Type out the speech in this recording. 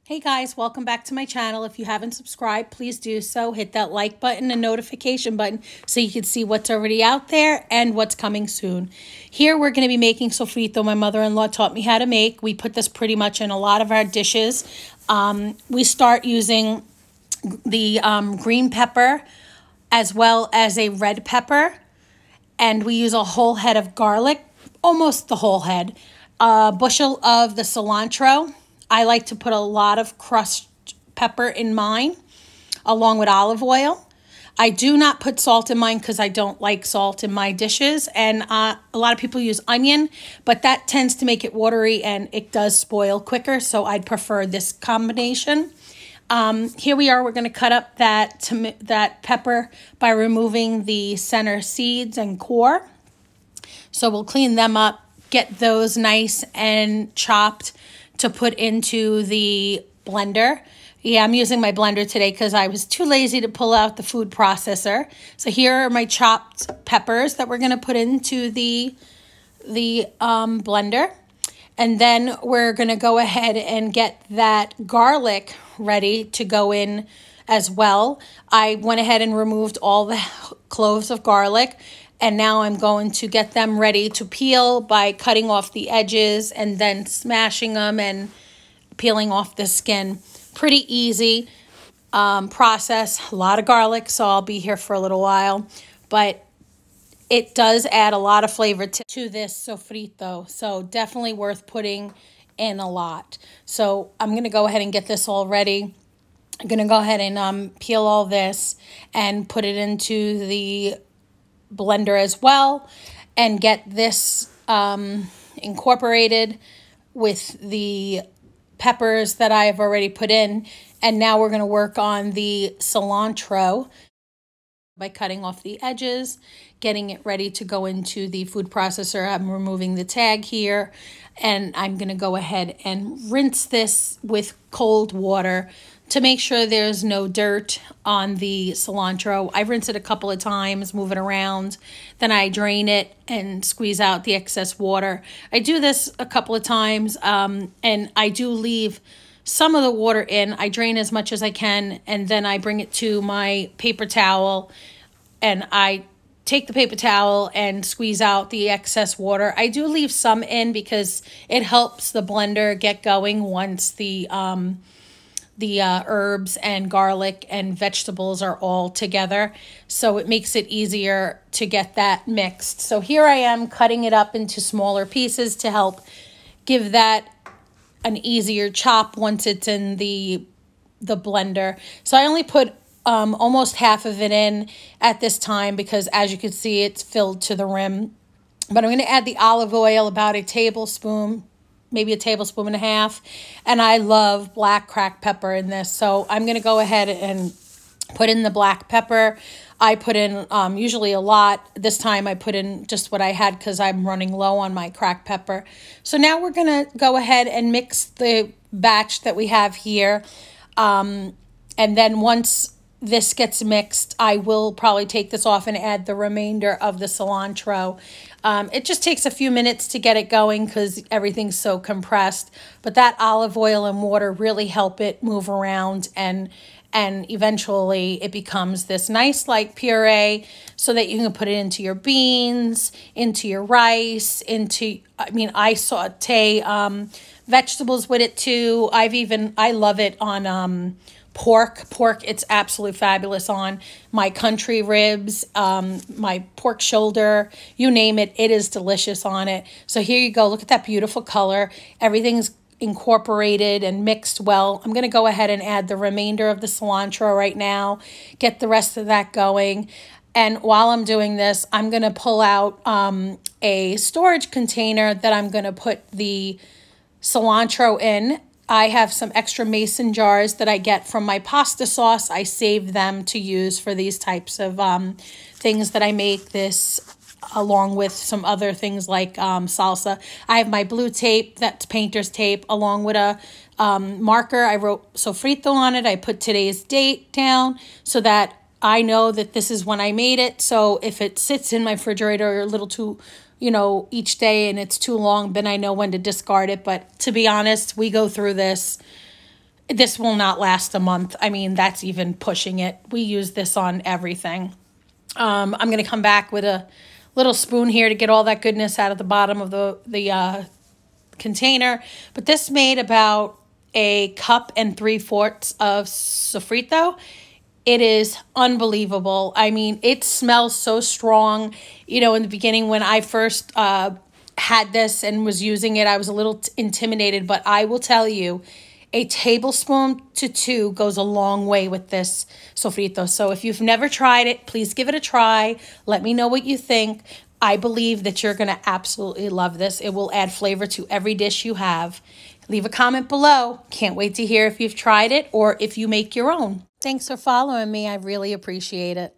Hey guys, welcome back to my channel. If you haven't subscribed, please do so. Hit that like button and notification button so you can see what's already out there and what's coming soon. Here we're going to be making sofrito. My mother-in-law taught me how to make. We put this pretty much in a lot of our dishes. We start using the green pepper as well as a red pepper. And we use a whole head of garlic, almost the whole head. A bushel of the cilantro. I like to put a lot of crushed pepper in mine, along with olive oil. I do not put salt in mine because I don't like salt in my dishes. And a lot of people use onion, but that tends to make it watery and it does spoil quicker. So I'd prefer this combination. Here we are. We're going to cut up that pepper by removing the center seeds and core. So we'll clean them up, get those nice and chopped to put into the blender. Yeah, I'm using my blender today because I was too lazy to pull out the food processor. So here are my chopped peppers that we're going to put into the blender. And then we're going to go ahead and get that garlic ready to go in as well. I went ahead and removed all the cloves of garlic. And now I'm going to get them ready to peel by cutting off the edges and then smashing them and peeling off the skin. Pretty easy process. A lot of garlic, so I'll be here for a little while. But it does add a lot of flavor to this sofrito. So definitely worth putting in a lot. So I'm going to go ahead and get this all ready. I'm going to go ahead and peel all this and put it into the blender as well and get this incorporated with the peppers that I have already put in. And now we're going to work on the cilantro by cutting off the edges, getting it ready to go into the food processor. I'm removing the tag here, and I'm going to go ahead and rinse this with cold water to make sure there's no dirt on the cilantro. I rinse it a couple of times, move it around. Then I drain it and squeeze out the excess water. I do this a couple of times, and I do leave some of the water in. I drain as much as I can, and then I bring it to my paper towel, and I take the paper towel and squeeze out the excess water. I do leave some in because it helps the blender get going once the herbs and garlic and vegetables are all together. So it makes it easier to get that mixed. So here I am cutting it up into smaller pieces to help give that an easier chop once it's in the blender. So I only put almost half of it in at this time because as you can see, it's filled to the rim. But I'm going to add the olive oil, about a tablespoon, maybe a tablespoon and a half. And I love black cracked pepper in this. So I'm going to go ahead and put in the black pepper. I put in usually a lot. This time I put in just what I had because I'm running low on my cracked pepper. So now we're going to go ahead and mix the batch that we have here. And then once this gets mixed, I will probably take this off and add the remainder of the cilantro. It just takes a few minutes to get it going because everything's so compressed. But that olive oil and water really help it move around, and eventually it becomes this nice like puree so that you can put it into your beans, into your rice, I saute vegetables with it too. I love it on pork. It's absolutely fabulous on my country ribs, my pork shoulder, you name it. It is delicious on it. So here you go. Look at that beautiful color. Everything's incorporated and mixed well. I'm going to go ahead and add the remainder of the cilantro right now, get the rest of that going. And while I'm doing this, I'm going to pull out a storage container that I'm going to put the cilantro in. I have some extra mason jars that I get from my pasta sauce. I save them to use for these types of things that I make this along with some other things like salsa. I have my blue tape, that's painter's tape, along with a marker. I wrote sofrito on it. I put today's date down so that I know that this is when I made it. So if it sits in my refrigerator a little too each day and it's too long, then I know when to discard it. But to be honest, we go through this this will not last a month. I mean, that's even pushing it. We use this on everything. I'm going to come back with a little spoon here to get all that goodness out of the bottom of the container. But this made about 1 3/4 cups of sofrito. It is unbelievable. I mean, it smells so strong. You know, in the beginning when I first had this and was using it, I was a little intimidated, but I will tell you, a tablespoon to 2 goes a long way with this sofrito. So if you've never tried it, please give it a try. Let me know what you think. I believe that you're going to absolutely love this. It will add flavor to every dish you have. Leave a comment below. Can't wait to hear if you've tried it or if you make your own. Thanks for following me. I really appreciate it.